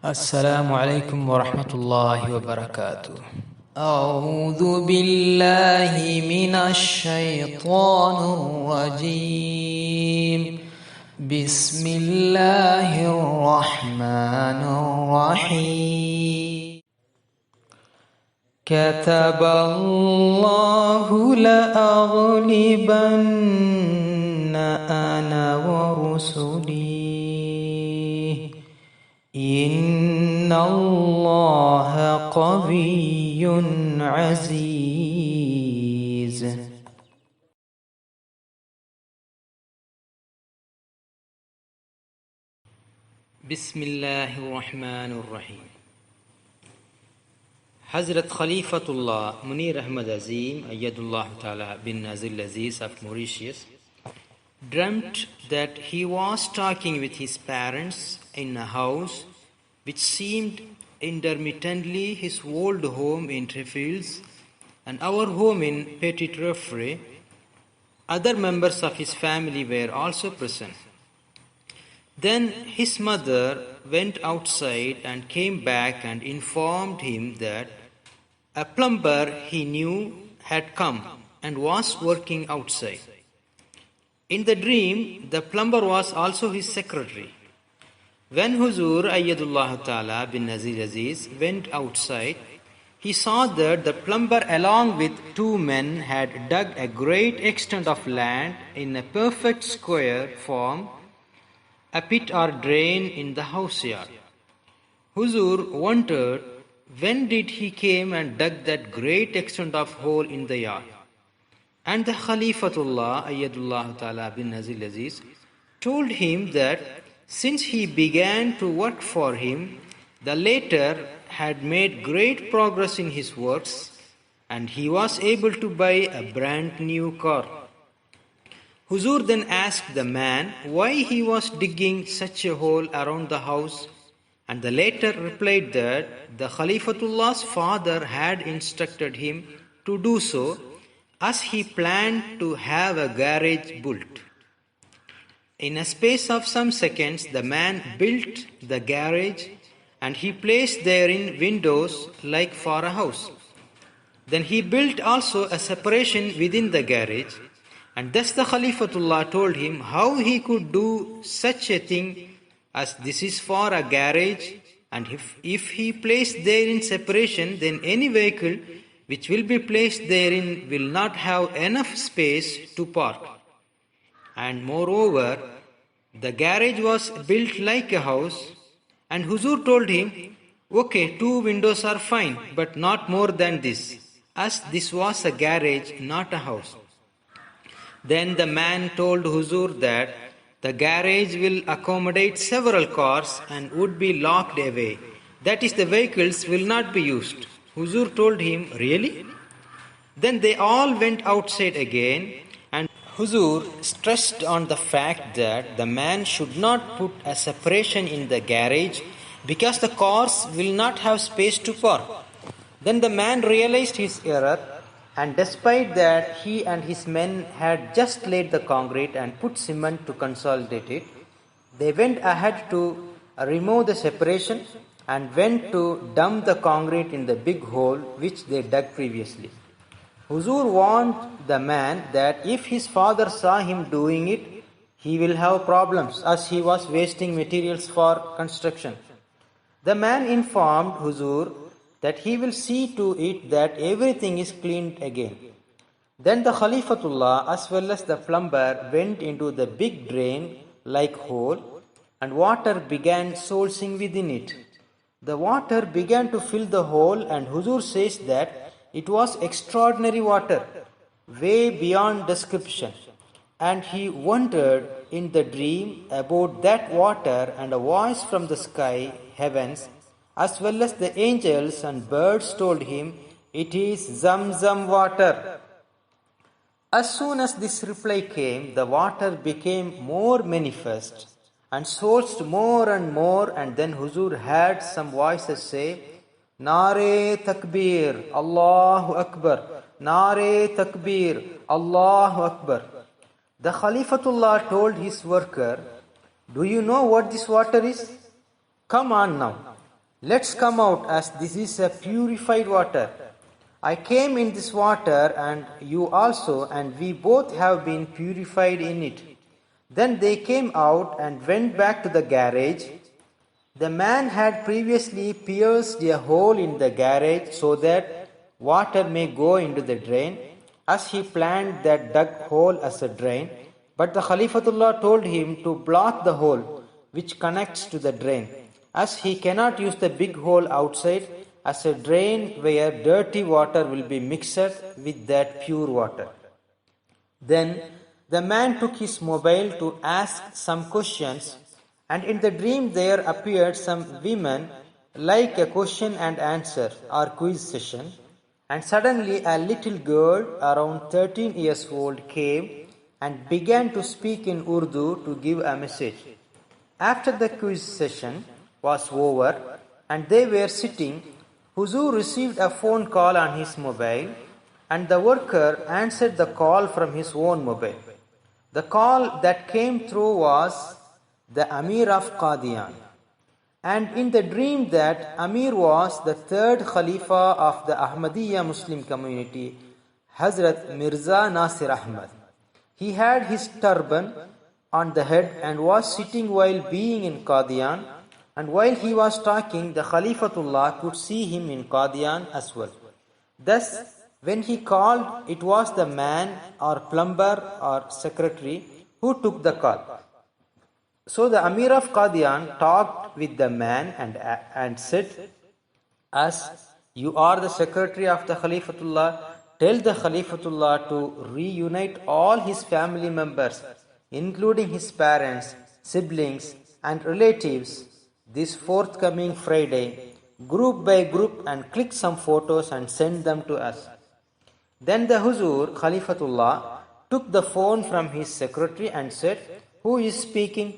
السلام عليكم ورحمة الله وبركاته. أعوذ بالله من الشيطان الرجيم. بسم الله الرحمن الرحيم. كتب الله لأغلبن أنا ورسلي إن الله قوي عزيز. بسم الله الرحمن الرحيم. Hazrat Khalifatullah Munir A Azim Ayyadullah Ta'ala bin Nazil Aziz of Mauritius dreamt that he was talking with his parents in a house which seemed intermittently his old home in Trefils and our home in Petit Refre. Other members of his family were also present. Then his mother went outside and came back and informed him that a plumber he knew had come and was working outside. In the dream, the plumber was also his secretary. When Huzur Ayyadullah Ta'ala bin Nazir Aziz went outside, he saw that the plumber along with two men had dug a great extent of land in a perfect square form, a pit or drain in the house yard. Huzur wondered when did he came and dug that great extent of hole in the yard. And the Khalifatullah Ayyadullah Ta'ala bin Nazil Aziz told him that since he began to work for him, the latter had made great progress in his works and he was able to buy a brand new car. Huzur then asked the man why he was digging such a hole around the house, and the latter replied that the Khalifatullah's father had instructed him to do so as he planned to have a garage built. In a space of some seconds, the man built the garage and he placed therein windows like for a house. Then he built also a separation within the garage, and thus the Khalifatullah told him how he could do such a thing as this is for a garage, and if he placed therein separation, then any vehicle which will be placed therein will not have enough space to park. And moreover, the garage was built like a house, and Huzur told him, okay, 2 windows are fine, but not more than this, as this was a garage, not a house. Then the man told Huzur that the garage will accommodate several cars and would be locked away. That is, the vehicles will not be used. Huzur told him, really? Then they all went outside again, and Huzur stressed on the fact that the man should not put a separation in the garage because the cars will not have space to park. Then the man realized his error, and despite that he and his men had just laid the concrete and put cement to consolidate it, they went ahead to remove the separation and went to dump the concrete in the big hole which they dug previously. Huzur warned the man that if his father saw him doing it, he will have problems as he was wasting materials for construction. The man informed Huzur that he will see to it that everything is cleaned again. Then the Khalifatullah as well as the plumber went into the big drain like hole, and water began sourcing within it. The water began to fill the hole, and Huzur says that it was extraordinary water, way beyond description. And he wondered in the dream about that water, and a voice from the sky, heavens, as well as the angels and birds told him, it is Zamzam water. As soon as this reply came, the water became more manifest and sourced more, and then Huzur heard some voices say, Nare Takbir, Allahu Akbar, Nare Takbir, Allahu Akbar. The Khalifatullah told his worker, do you know what this water is? Come on now, Let's come out, as this is a purified water. I came in this water and you also, and we both have been purified in it. Then they came out and went back to the garage. The man had previously pierced a hole in the garage so that water may go into the drain, as he planned that dug hole as a drain. But the Khalifatullah told him to block the hole which connects to the drain, as he cannot use the big hole outside as a drain where dirty water will be mixed with that pure water. Then the man took his mobile to ask some questions, and in the dream there appeared some women like a question and answer or quiz session, and suddenly a little girl around 13 years old came and began to speak in Urdu to give a message. After the quiz session was over and they were sitting, Huzur received a phone call on his mobile, and the worker answered the call from his own mobile. The call that came through was the Amir of Qadian, and in the dream that Amir was the third Khalifa of the Ahmadiyya Muslim community, Hazrat Mirza Nasir Ahmad. He had his turban on the head and was sitting while being in Qadian, and while he was talking, the Khalifatullah could see him in Qadian as well. Thus, when he called, it was the man or plumber or secretary who took the call. So the Amir of Qadian talked with the man and said, as you are the secretary of the Khalifatullah, tell the Khalifatullah to reunite all his family members, including his parents, siblings and relatives, this forthcoming Friday, group by group, and click some photos and send them to us. Then the Huzur, Khalifatullah, took the phone from his secretary and said, who is speaking?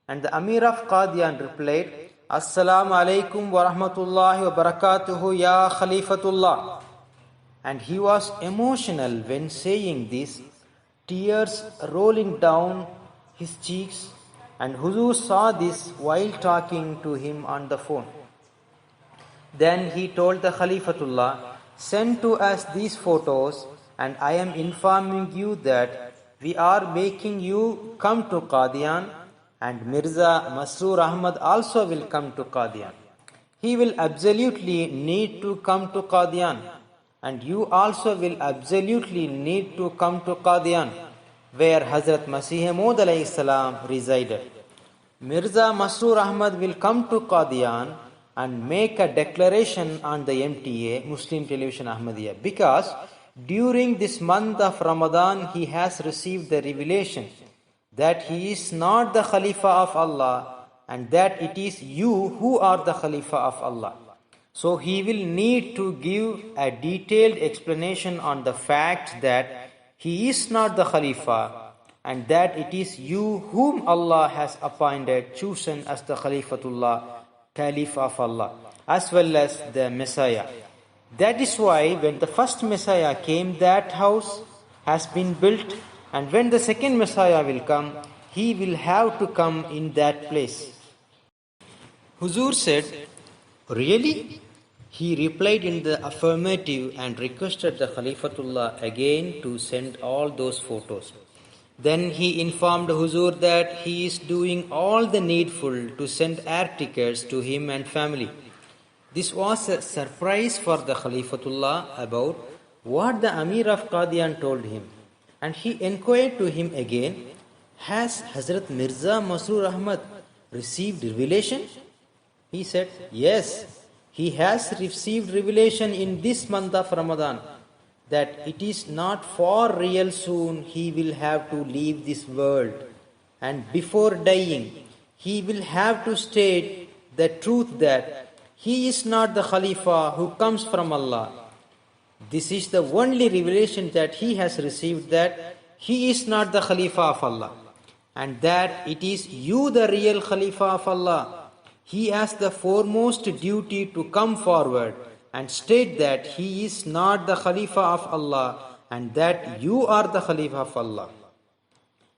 And the Amir of Qadian replied, Assalamu alaikum wa rahmatullahi wa barakatuhu ya Khalifatullah. And he was emotional when saying this, tears rolling down his cheeks, and Huzur saw this while talking to him on the phone. Then he told the Khalifatullah, send to us these photos, and I am informing you that we are making you come to Qadian, and Mirza Masroor Ahmad also will come to Qadian. He will absolutely need to come to Qadian, and you also will absolutely need to come to Qadian, where Hazrat Masih Maud alayhi salam resided. Mirza Masroor Ahmad will come to Qadian and make a declaration on the MTA, Muslim Television Ahmadiyya, because during this month of Ramadan he has received the revelation that he is not the Khalifa of Allah and that it is you who are the Khalifa of Allah. So he will need to give a detailed explanation on the fact that he is not the Khalifa and that it is you whom Allah has appointed, chosen as the Khalifatullah, Caliph of Allah, as well as the Messiah. That is why when the first Messiah came, that house has been built, and when the second Messiah will come, he will have to come in that place. Huzur said, really? He replied in the affirmative and requested the Khalifatullah again to send all those photos. Then he informed Huzur that he is doing all the needful to send air tickets to him and family. This was a surprise for the Khalifatullah about what the Amir of Qadian told him. And he inquired to him again, has Hazrat Mirza Masroor Ahmad received revelation? He said, yes, he has received revelation in this month of Ramadan, that it is not for real soon he will have to leave this world, and before dying he will have to state the truth that he is not the Khalifa who comes from Allah. This is the only revelation that he has received, that he is not the Khalifa of Allah and that it is you the real Khalifa of Allah. He has the foremost duty to come forward and state that he is not the Khalifa of Allah and that you are the Khalifa of Allah.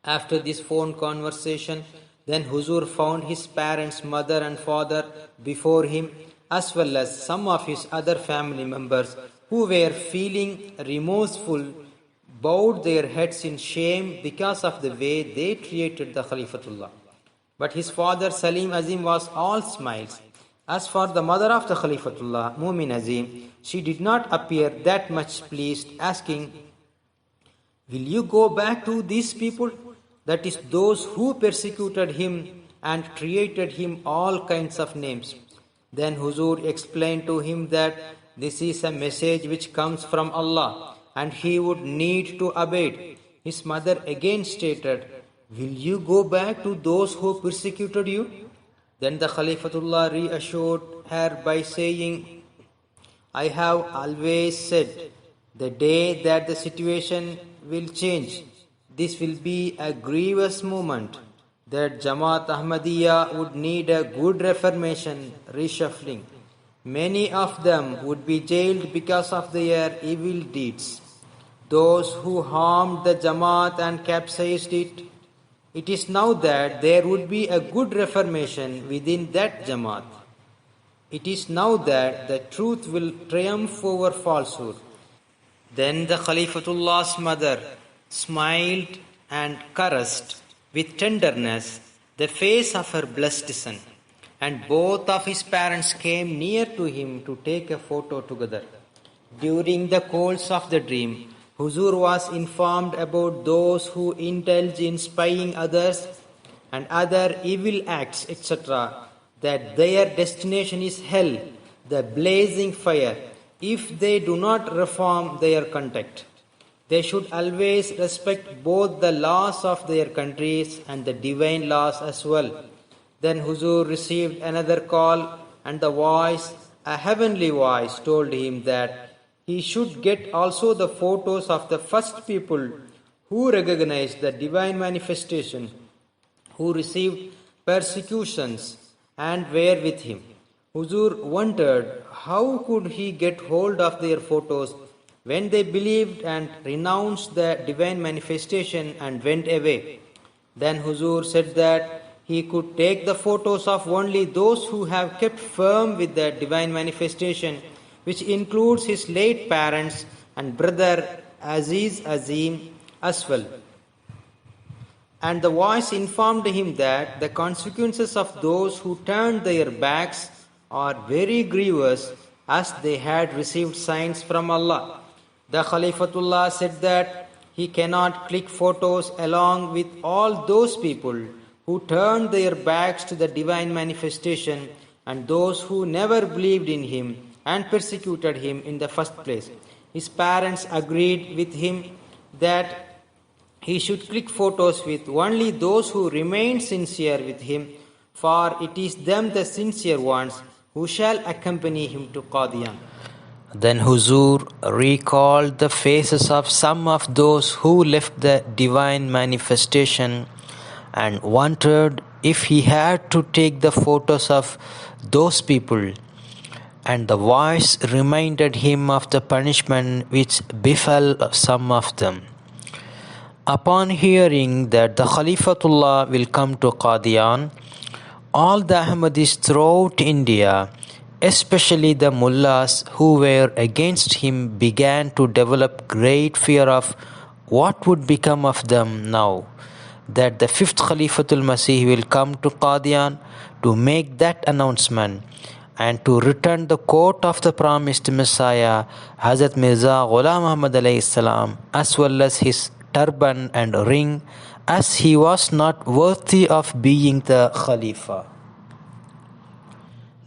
After this phone conversation, then Huzur found his parents, mother and father before him, as well as some of his other family members who were feeling remorseful, bowed their heads in shame because of the way they treated the Khalifatullah. But his father Salim Azim was all smiles. As for the mother of the Khalifatullah, Mumin Azim, she did not appear that much pleased, asking, "Will you go back to these people?" That is, those who persecuted him and created him all kinds of names. Then Huzur explained to him that this is a message which comes from Allah and he would need to obey it. His mother again stated, "Will you go back to those who persecuted you?" Then the Khalifatullah reassured her by saying, "I have always said, the day that the situation will change, this will be a grievous moment, that Jamaat Ahmadiyya would need a good reformation, reshuffling. Many of them would be jailed because of their evil deeds. Those who harmed the Jamaat and capsized it, it is now that there would be a good reformation within that Jamaat. It is now that the truth will triumph over falsehood." Then the Khalifatullah's mother smiled and caressed with tenderness the face of her blessed son, and both of his parents came near to him to take a photo together. During the course of the dream, Huzur was informed about those who indulge in spying others and other evil acts, etc., that their destination is hell, the blazing fire, if they do not reform their conduct. They should always respect both the laws of their countries and the divine laws as well. Then Huzur received another call, and the voice, a heavenly voice, told him that he should get also the photos of the first people who recognized the divine manifestation, who received persecutions and were with him. Huzur wondered how could he get hold of their photos when they believed and renounced the divine manifestation and went away. Then Huzur said that he could take the photos of only those who have kept firm with the divine manifestation, which includes his late parents and brother Azim as well. And the voice informed him that the consequences of those who turned their backs are very grievous, as they had received signs from Allah. The Khalifatullah said that he cannot click photos along with all those people who turned their backs to the divine manifestation and those who never believed in him and persecuted him in the first place. His parents agreed with him that he should click photos with only those who remained sincere with him, for it is them, the sincere ones, who shall accompany him to Qadian. Then Huzur recalled the faces of some of those who left the divine manifestation and wondered if he had to take the photos of those people. And the voice reminded him of the punishment which befell some of them. Upon hearing that the Khalifatullah will come to Qadian, all the Ahmadis throughout India, especially the mullahs who were against him, began to develop great fear of what would become of them now that the fifth Khalifatul Masih will come to Qadian to make that announcement and to return the court of the promised Messiah, Hazrat Mirza Ghulam Muhammad alayhi salam, as well as his turban and ring, as he was not worthy of being the Khalifa.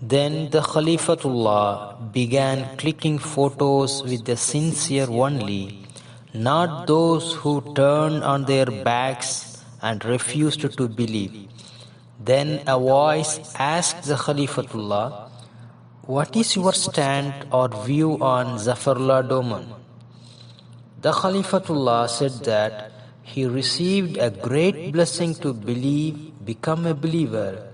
Then the Khalifatullah began clicking photos with the sincere only, not those who turned on their backs and refused to believe. Then a voice asked the Khalifatullah, "What is your stand or view on Zafarullah Doman?" The Khalifatullah said that he received a great blessing to become a believer,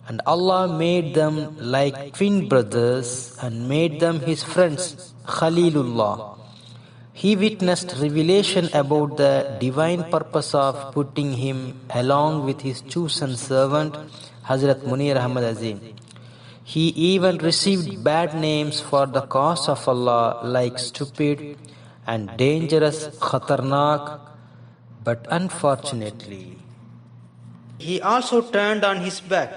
and Allah made them like twin brothers and made them his friends, Khalilullah. He witnessed revelation about the divine purpose of putting him along with his chosen servant, Hazrat Munir Azim. He even received bad names for the cause of Allah, like stupid and dangerous, khatarnak. But unfortunately, he also turned on his back.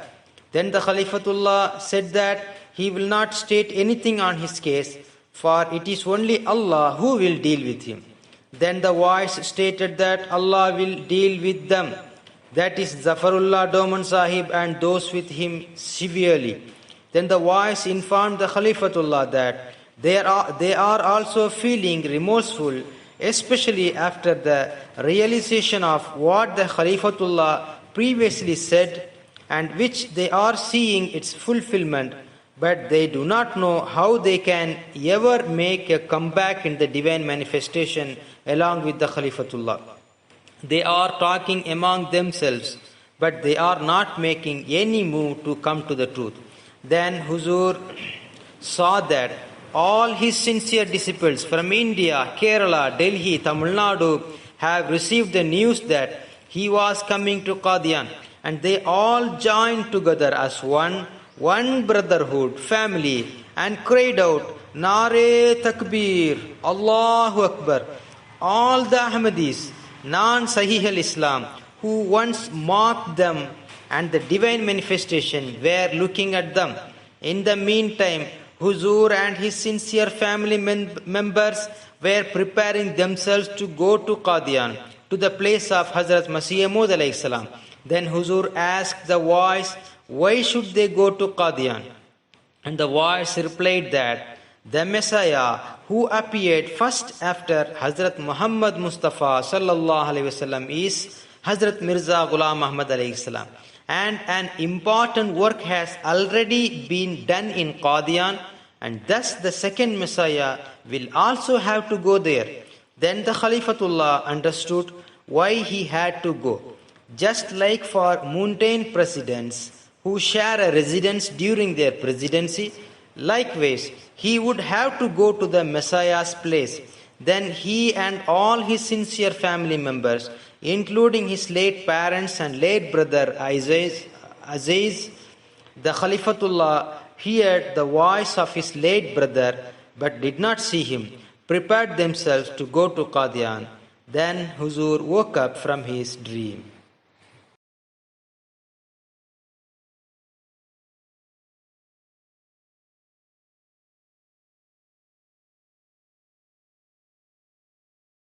Then the Khalifatullah said that he will not state anything on his case, for it is only Allah who will deal with him. Then the voice stated that Allah will deal with them, that is Zafarullah Doman Sahib and those with him severely. Then the voice informed the Khalifatullah that they are also feeling remorseful, especially after the realization of what the Khalifatullah previously said, and which they are seeing its fulfillment, but they do not know how they can ever make a comeback in the divine manifestation along with the Khalifatullah. They are talking among themselves, but they are not making any move to come to the truth. Then Huzur saw that all his sincere disciples from India, Kerala, Delhi, Tamil Nadu have received the news that he was coming to Qadian, and they all joined together as one brotherhood, family, and cried out, Nare Takbir, Allahu Akbar. All the Ahmadis, non-Sahih al-Islam, who once mocked them and the divine manifestation, were looking at them. In the meantime, Huzur and his sincere family members were preparing themselves to go to Qadian, to the place of Hazrat Masih Maud alayhi salam. Then Huzur asked the voice, why should they go to Qadian? And the voice replied that the Messiah who appeared first after Hazrat Muhammad Mustafa sallallahu alayhi wasallam is Hazrat Mirza Ghulam Ahmad alayhi salam. And an important work has already been done in Qadian, and thus the second Messiah will also have to go there. Then the Khalifatullah understood why he had to go. Just like for mundane presidents who share a residence during their presidency, likewise, he would have to go to the Messiah's place. Then he and all his sincere family members, including his late parents and late brother Aziz, the Khalifatullah heard the voice of his late brother but did not see him, prepared themselves to go to Qadian. Then Huzur woke up from his dream.